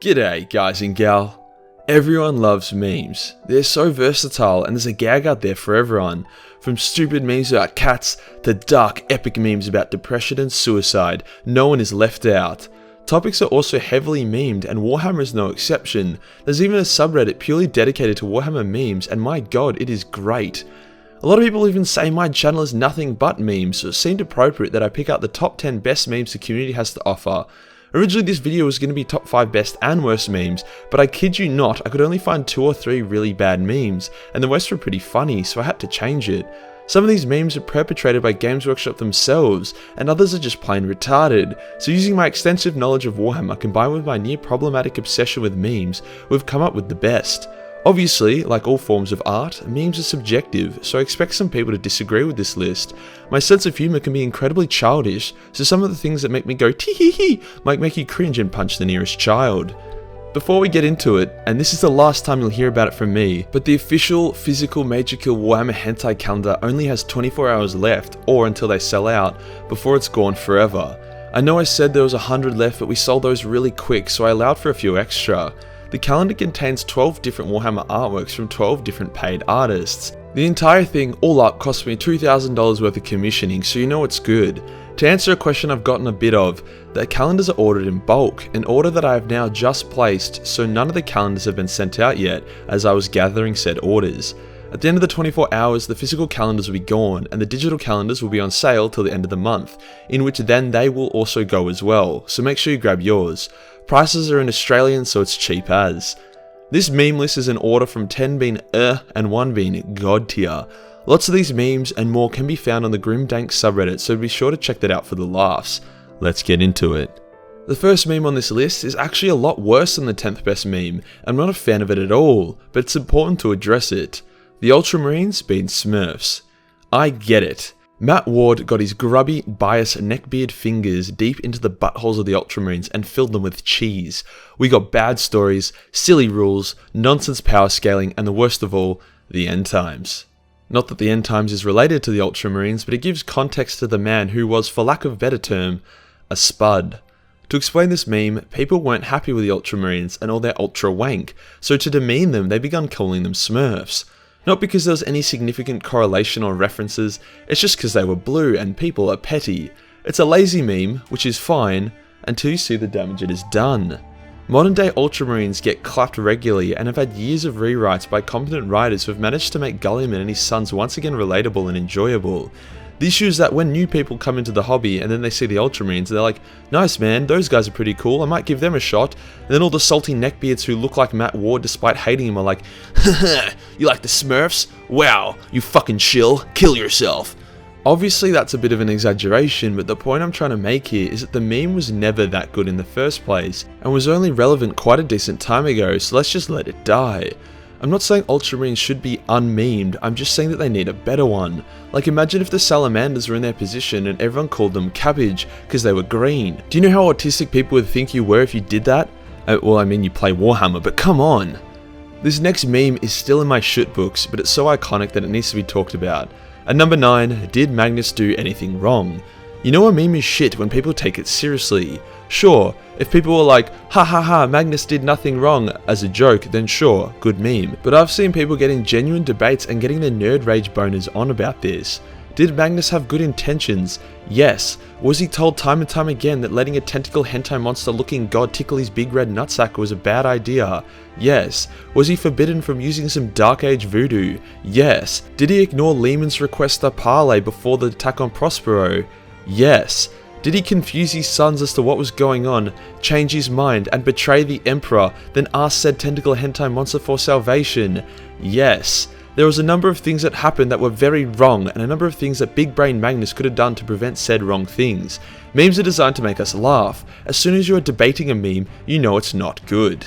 G'day guys and gal. Everyone loves memes. They're so versatile and there's a gag out there for everyone. From stupid memes about cats to dark epic memes about depression and suicide, no one is left out. Topics are also heavily memed and Warhammer is no exception. There's even a subreddit purely dedicated to Warhammer memes and my god, it is great. A lot of people even say my channel is nothing but memes, so it seemed appropriate that I pick out the top 10 best memes the community has to offer. Originally this video was going to be top 5 best and worst memes, but I kid you not, I could only find 2 or 3 really bad memes, and the rest were pretty funny, so I had to change it. Some of these memes are perpetrated by Games Workshop themselves, and others are just plain retarded, so using my extensive knowledge of Warhammer combined with my near problematic obsession with memes, we've come up with the best. Obviously, like all forms of art, memes are subjective, so I expect some people to disagree with this list. My sense of humour can be incredibly childish, so some of the things that make me go tee-hee-hee might make you cringe and punch the nearest child. Before we get into it, and this is the last time you'll hear about it from me, but the official physical Majorkill Warhammer hentai calendar only has 24 hours left, or until they sell out, before it's gone forever. I know I said there was 100 left, but we sold those really quick, so I allowed for a few extra. The calendar contains 12 different Warhammer artworks from 12 different paid artists. The entire thing all up cost me $2,000 worth of commissioning, so you know it's good. To answer a question I've gotten a bit of, the calendars are ordered in bulk, an order that I have now just placed, so none of the calendars have been sent out yet as I was gathering said orders. At the end of the 24 hours, the physical calendars will be gone, and the digital calendars will be on sale till the end of the month, in which then they will also go as well, so make sure you grab yours. Prices are in Australian, so it's cheap as. This meme list is in order from 10 being and 1 being god tier. Lots of these memes and more can be found on the grimdarkness subreddit, so be sure to check that out for the laughs. Let's get into it. The first meme on this list is actually a lot worse than the 10th best meme. I'm not a fan of it at all, but it's important to address it. The Ultramarines being Smurfs. I get it. Matt Ward got his grubby, biased neckbeard fingers deep into the buttholes of the Ultramarines and filled them with cheese. We got bad stories, silly rules, nonsense power scaling, and the worst of all, the end times. Not that the end times is related to the Ultramarines, but it gives context to the man who was, for lack of a better term, a spud. To explain this meme, people weren't happy with the Ultramarines and all their ultra wank, so to demean them, they began calling them Smurfs. Not because there was any significant correlation or references, it's just because they were blue and people are petty. It's a lazy meme, which is fine, until you see the damage it has done. Modern day Ultramarines get clapped regularly and have had years of rewrites by competent writers who have managed to make Gulliman and his sons once again relatable and enjoyable. The issue is that when new people come into the hobby and then they see the Ultramarines, they're like, nice man, those guys are pretty cool, I might give them a shot. And then all the salty neckbeards who look like Matt Ward despite hating him are like, haha, you like the Smurfs? Wow, you fucking shill, kill yourself. Obviously that's a bit of an exaggeration, but the point I'm trying to make here is that the meme was never that good in the first place, and was only relevant quite a decent time ago, so let's just let it die. I'm not saying Ultramarines should be unmemed, I'm just saying that they need a better one. Like imagine if the Salamanders were in their position and everyone called them cabbage because they were green. Do you know how autistic people would think you were if you did that? Well, I mean you play Warhammer, but come on! This next meme is still in my shit books, but it's so iconic that it needs to be talked about. At number 9, did Magnus do anything wrong? You know a meme is shit when people take it seriously. Sure, if people were like, ha ha ha, Magnus did nothing wrong as a joke, then sure, good meme. But I've seen people getting genuine debates and getting their nerd rage boners on about this. Did Magnus have good intentions? Yes. Was he told time and time again that letting a tentacle hentai monster looking god tickle his big red nutsack was a bad idea? Yes. Was he forbidden from using some dark age voodoo? Yes. Did he ignore Lehman's request to parley before the attack on Prospero? Yes. Did he confuse his sons as to what was going on, change his mind and betray the Emperor, then ask said tentacle hentai monster for salvation? Yes. There was a number of things that happened that were very wrong and a number of things that Big Brain Magnus could have done to prevent said wrong things. Memes are designed to make us laugh. As soon as you are debating a meme, you know it's not good.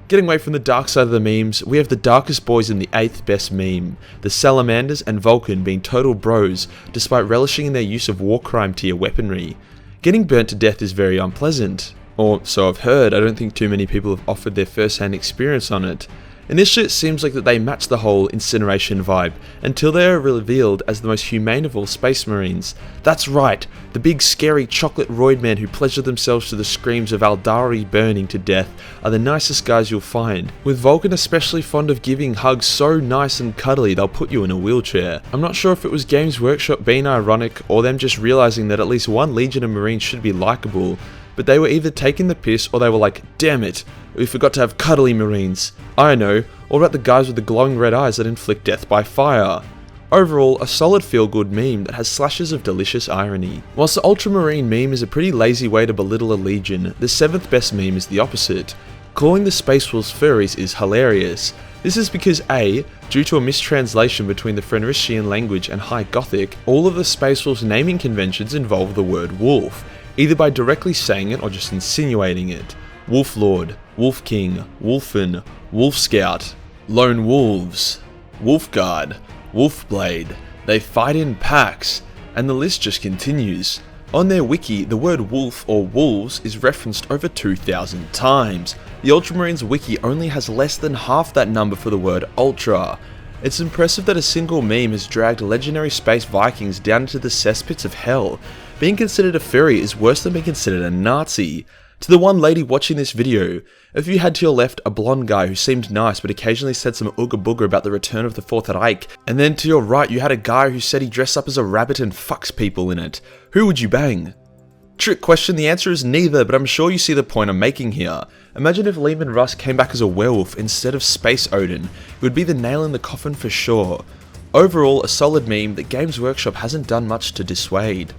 Getting away from the dark side of the memes, we have the darkest boys in the 8th best meme, the Salamanders and Vulcan being total bros, despite relishing in their use of war crime tier weaponry. Getting burnt to death is very unpleasant, or so I've heard. I don't think too many people have offered their first hand experience on it. Initially it seems like that they match the whole incineration vibe, until they are revealed as the most humane of all space marines. That's right, the big scary chocolate roid men who pleasure themselves to the screams of Aldari burning to death are the nicest guys you'll find, with Vulcan especially fond of giving hugs so nice and cuddly they'll put you in a wheelchair. I'm not sure if it was Games Workshop being ironic or them just realising that at least one legion of marines should be likeable, but they were either taking the piss or they were like, damn it, we forgot to have cuddly marines. I know, what about the guys with the glowing red eyes that inflict death by fire? Overall, a solid feel-good meme that has slashes of delicious irony. Whilst the Ultramarine meme is a pretty lazy way to belittle a legion, the 7th best meme is the opposite. Calling the Space Wolves furries is hilarious. This is because A, due to a mistranslation between the Fenrisian language and High Gothic, all of the Space Wolves naming conventions involve the word wolf, either by directly saying it or just insinuating it. Wolf Lord, Wolf King, Wolfen, Wolf Scout, Lone Wolves, Wolf Guard, Wolf Blade, they fight in packs, and the list just continues. On their wiki, the word wolf or wolves is referenced over 2,000 times. The Ultramarines wiki only has less than half that number for the word ultra. It's impressive that a single meme has dragged legendary space Vikings down into the cesspits of hell. Being considered a furry is worse than being considered a Nazi. To the one lady watching this video, if you had to your left a blonde guy who seemed nice but occasionally said some ooga booga about the return of the Fourth Reich, and then to your right you had a guy who said he dressed up as a rabbit and fucks people in it, who would you bang? Trick question, the answer is neither, but I'm sure you see the point I'm making here. Imagine if Lehman Russ came back as a werewolf instead of Space Odin. It would be the nail in the coffin for sure. Overall, a solid meme that Games Workshop hasn't done much to dissuade.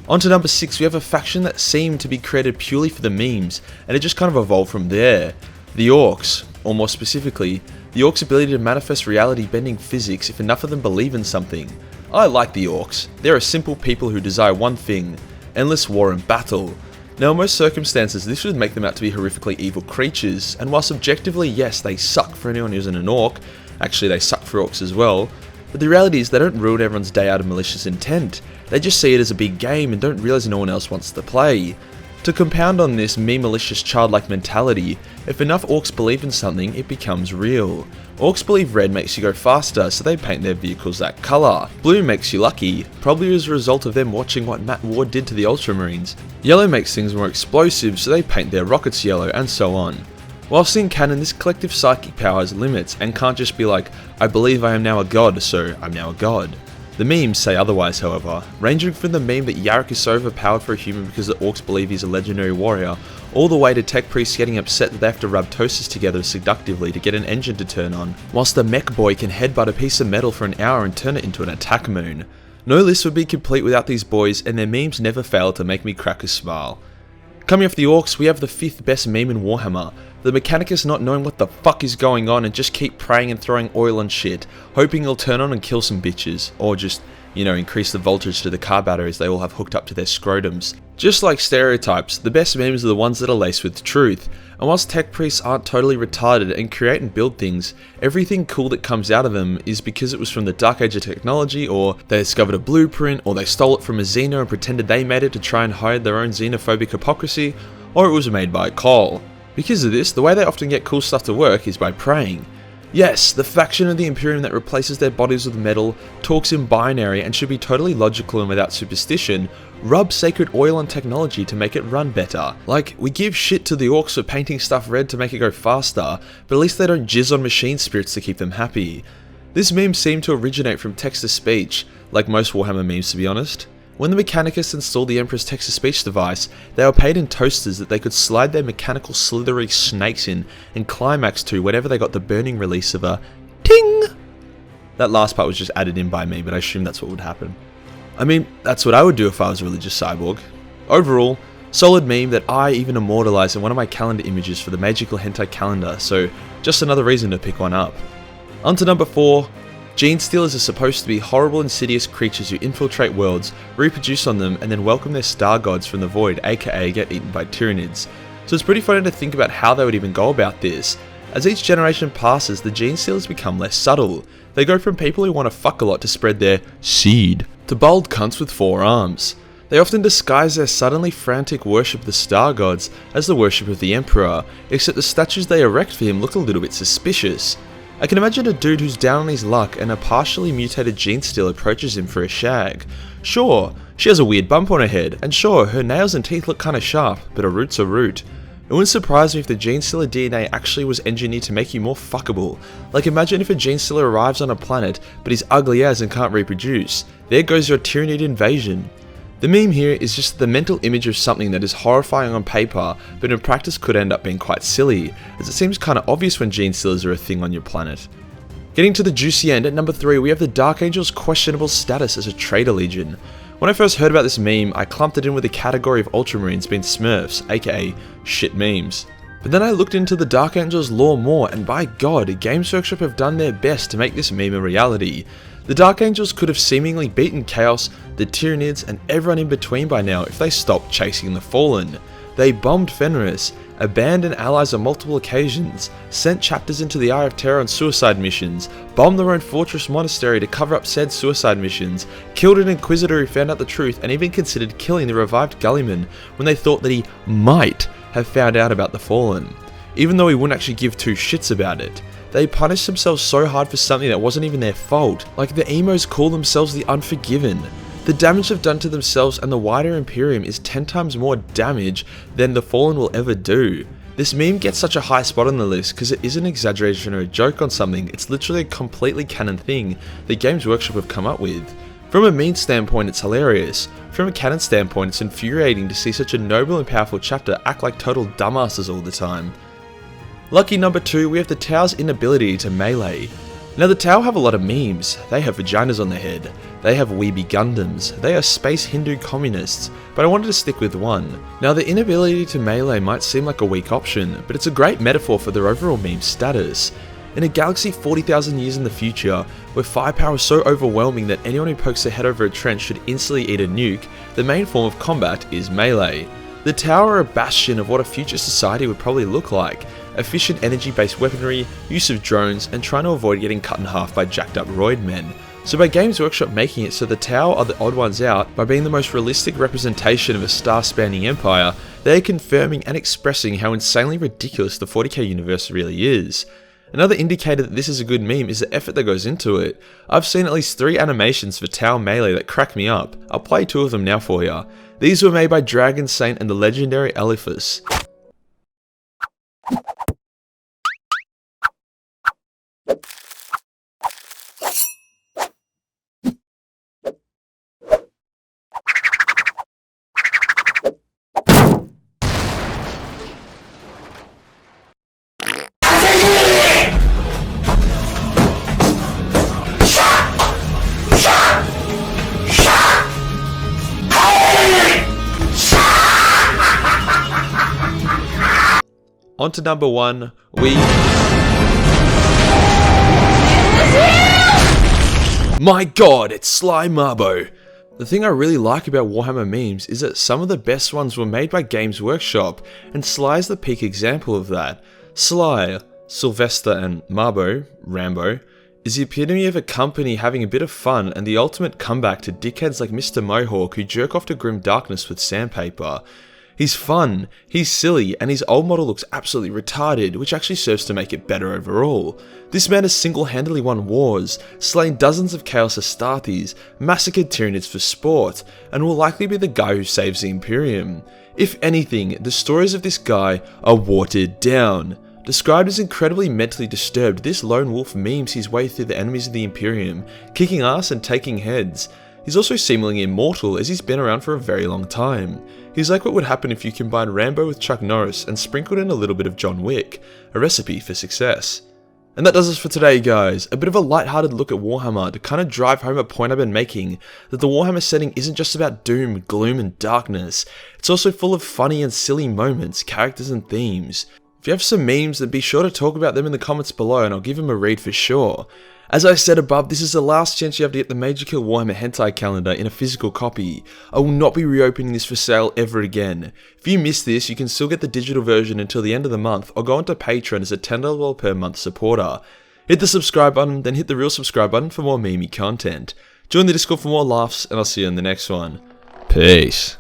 On to number 6, we have a faction that seemed to be created purely for the memes, and it just kind of evolved from there. The Orks, or more specifically, the Orks' ability to manifest reality bending physics if enough of them believe in something. I like the Orks. They're a simple people who desire one thing: endless war and battle. Now in most circumstances this would make them out to be horrifically evil creatures, and whilst objectively yes they suck for anyone who isn't an Ork, actually they suck for Orks as well, but the reality is they don't ruin everyone's day out of malicious intent. They just see it as a big game and don't realise no one else wants to play. To compound on this malicious childlike mentality, if enough Orks believe in something, it becomes real. Orks believe red makes you go faster, so they paint their vehicles that colour. Blue makes you lucky, probably as a result of them watching what Matt Ward did to the Ultramarines. Yellow makes things more explosive, so they paint their rockets yellow, and so on. Whilst in canon, this collective psychic power has limits, and can't just be like, I believe I am now a god, so I'm now a god. The memes say otherwise, however, ranging from the meme that Yarrick is so overpowered for a human because the Orks believe he's a legendary warrior, all the way to tech priests getting upset that they have to rub toasters together seductively to get an engine to turn on, whilst the mech boy can headbutt a piece of metal for an hour and turn it into an attack moon. No list would be complete without these boys, and their memes never fail to make me crack a smile. Coming off the Orks, we have the 5th best meme in Warhammer, the Mechanicus not knowing what the fuck is going on and just keep praying and throwing oil on shit, hoping he'll turn on and kill some bitches, or just, increase the voltage to the car batteries they all have hooked up to their scrotums. Just like stereotypes, the best memes are the ones that are laced with truth, and whilst tech priests aren't totally retarded and create and build things, everything cool that comes out of them is because it was from the dark age of technology, or they discovered a blueprint, or they stole it from a Xeno and pretended they made it to try and hide their own xenophobic hypocrisy, or it was made by a Cole. Because of this, the way they often get cool stuff to work is by praying. Yes, the faction of the Imperium that replaces their bodies with metal, talks in binary and should be totally logical and without superstition, rub sacred oil on technology to make it run better. Like, we give shit to the Orks for painting stuff red to make it go faster, but at least they don't jizz on machine spirits to keep them happy. This meme seemed to originate from text-to-speech, like most Warhammer memes to be honest. When the Mechanicus installed the Emperor's text-to-speech device, they were paid in toasters that they could slide their mechanical slithery snakes in and climax to whenever they got the burning release of a ting! That last part was just added in by me, but I assume that's what would happen. I mean, that's what I would do if I was a religious cyborg. Overall, solid meme that I even immortalised in one of my calendar images for the Majorkill hentai calendar, so just another reason to pick one up. On to number 4. Genestealers are supposed to be horrible, insidious creatures who infiltrate worlds, reproduce on them, and then welcome their star gods from the void, aka get eaten by Tyranids. So it's pretty funny to think about how they would even go about this. As each generation passes, the Genestealers become less subtle. They go from people who want to fuck a lot to spread their seed, to bald cunts with 4 arms. They often disguise their suddenly frantic worship of the star gods as the worship of the Emperor, except the statues they erect for him look a little bit suspicious. I can imagine a dude who's down on his luck and a partially mutated genestealer approaches him for a shag. Sure, she has a weird bump on her head, and sure, her nails and teeth look kinda sharp, but a root's a root. It wouldn't surprise me if the genestealer DNA actually was engineered to make you more fuckable. Like, imagine if a genestealer arrives on a planet, but he's ugly as and can't reproduce. There goes your Tyranid invasion. The meme here is just the mental image of something that is horrifying on paper, but in practice could end up being quite silly, as it seems kinda obvious when genestealers are a thing on your planet. Getting to the juicy end, at number 3 we have the Dark Angel's questionable status as a traitor legion. When I first heard about this meme, I clumped it in with the category of Ultramarines being Smurfs, aka shit memes. But then I looked into the Dark Angel's lore more, and by god, Games Workshop have done their best to make this meme a reality. The Dark Angels could have seemingly beaten Chaos, the Tyranids, and everyone in between by now if they stopped chasing the Fallen. They bombed Fenris, abandoned allies on multiple occasions, sent chapters into the Eye of Terror on suicide missions, bombed their own fortress monastery to cover up said suicide missions, killed an Inquisitor who found out the truth, and even considered killing the revived Gullyman when they thought that he might have found out about the Fallen, even though he wouldn't actually give two shits about it. They punished themselves so hard for something that wasn't even their fault, like the emos call themselves the Unforgiven. The damage they've done to themselves and the wider Imperium is 10 times more damage than the Fallen will ever do. This meme gets such a high spot on the list because it isn't an exaggeration or a joke on something, it's literally a completely canon thing that Games Workshop have come up with. From a meme standpoint it's hilarious, from a canon standpoint it's infuriating to see such a noble and powerful chapter act like total dumbasses all the time. Lucky number 2, we have the Tau's inability to melee. Now the Tau have a lot of memes. They have vaginas on their head, they have weeby Gundams, they are space Hindu communists, but I wanted to stick with one. Now the inability to melee might seem like a weak option, but it's a great metaphor for their overall meme status. In a galaxy 40,000 years in the future, where firepower is so overwhelming that anyone who pokes their head over a trench should instantly eat a nuke, the main form of combat is melee. The Tau are a bastion of what a future society would probably look like. Efficient energy-based weaponry, use of drones, and trying to avoid getting cut in half by jacked up roid men. So by Games Workshop making it so the Tau are the odd ones out by being the most realistic representation of a star-spanning empire, they are confirming and expressing how insanely ridiculous the 40k universe really is. Another indicator that this is a good meme is the effort that goes into it. I've seen at least 3 animations for Tau melee that crack me up. I'll play 2 of them now for ya. These were made by Dragon Saint and the legendary Eliphas. On to number 1, My god, it's Sly Marbo! The thing I really like about Warhammer memes is that some of the best ones were made by Games Workshop, and Sly is the peak example of that. Sly, Sylvester and Marbo, Rambo, is the epitome of a company having a bit of fun and the ultimate comeback to dickheads like Mr. Mohawk who jerk off to grimdarkness with sandpaper. He's fun, he's silly, and his old model looks absolutely retarded, which actually serves to make it better overall. This man has single-handedly won wars, slain dozens of Chaos Astartes, massacred Tyranids for sport, and will likely be the guy who saves the Imperium. If anything, the stories of this guy are watered down. Described as incredibly mentally disturbed, this lone wolf memes his way through the enemies of the Imperium, kicking ass and taking heads. He's also seemingly immortal as he's been around for a very long time. He's like what would happen if you combined Rambo with Chuck Norris and sprinkled in a little bit of John Wick, a recipe for success. And that does us for today guys, a bit of a light-hearted look at Warhammer to kind of drive home a point I've been making, that the Warhammer setting isn't just about doom, gloom and darkness, it's also full of funny and silly moments, characters and themes. If you have some memes then be sure to talk about them in the comments below and I'll give them a read for sure. As I said above, this is the last chance you have to get the Majorkill Warhammer Hentai calendar in a physical copy. I will not be reopening this for sale ever again. If you missed this, you can still get the digital version until the end of the month or go onto Patreon as a $10 per month supporter. Hit the subscribe button, then hit the real subscribe button for more memey content. Join the Discord for more laughs, and I'll see you in the next one. Peace. Peace.